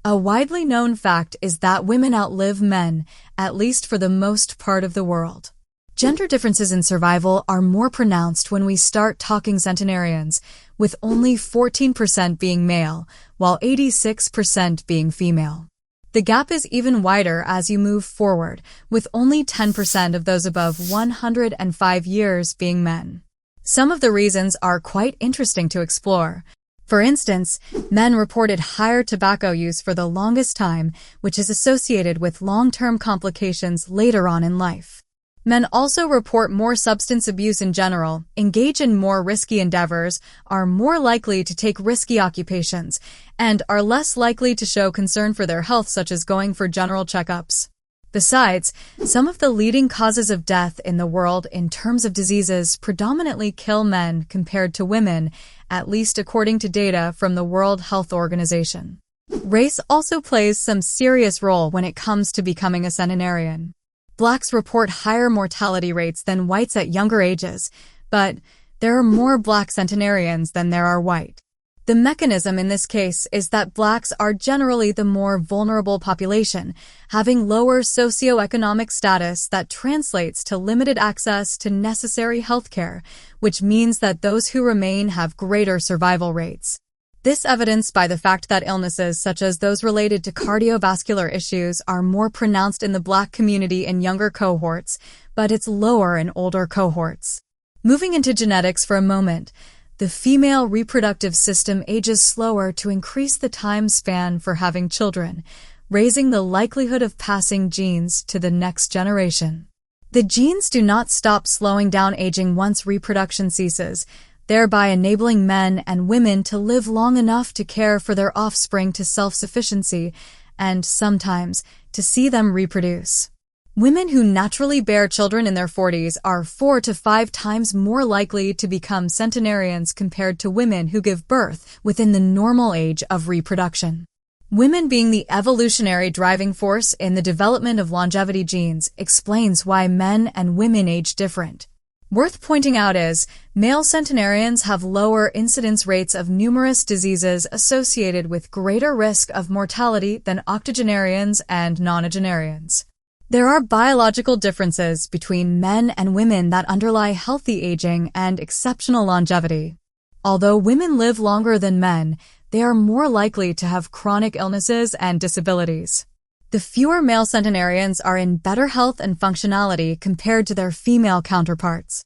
A widely known fact is that women outlive men, at least for the most part of the world. Gender differences in survival are more pronounced when we start talking centenarians, with only 14% being male, while 86% being female. The gap is even wider as you move forward, with only 10% of those above 105 years being men. Some of the reasons are quite interesting to explore. For instance, men reported higher tobacco use for the longest time, which is associated with long-term complications later on in life. Men also report more substance abuse in general, engage in more risky endeavors, are more likely to take risky occupations, and are less likely to show concern for their health, such as going for general checkups. Besides, some of the leading causes of death in the world in terms of diseases predominantly kill men compared to women, at least according to data from the World Health Organization. Race also plays some serious role when it comes to becoming a centenarian. Blacks report higher mortality rates than whites at younger ages, but there are more black centenarians than there are white. The mechanism in this case is that blacks are generally the more vulnerable population, having lower socioeconomic status that translates to limited access to necessary healthcare, which means that those who remain have greater survival rates. This evidenced by the fact that illnesses such as those related to cardiovascular issues are more pronounced in the black community in younger cohorts, but it's lower in older cohorts. Moving into genetics for a moment, the female reproductive system ages slower to increase the time span for having children, raising the likelihood of passing genes to the next generation. The genes do not stop slowing down aging once reproduction ceases, thereby enabling men and women to live long enough to care for their offspring to self-sufficiency and, sometimes, to see them reproduce. Women who naturally bear children in their 40s are 4 to 5 times more likely to become centenarians compared to women who give birth within the normal age of reproduction. Women being the evolutionary driving force in the development of longevity genes explains why men and women age different. Worth pointing out is, male centenarians have lower incidence rates of numerous diseases associated with greater risk of mortality than octogenarians and nonagenarians. There are biological differences between men and women that underlie healthy aging and exceptional longevity. Although women live longer than men, they are more likely to have chronic illnesses and disabilities. The fewer male centenarians are in better health and functionality compared to their female counterparts.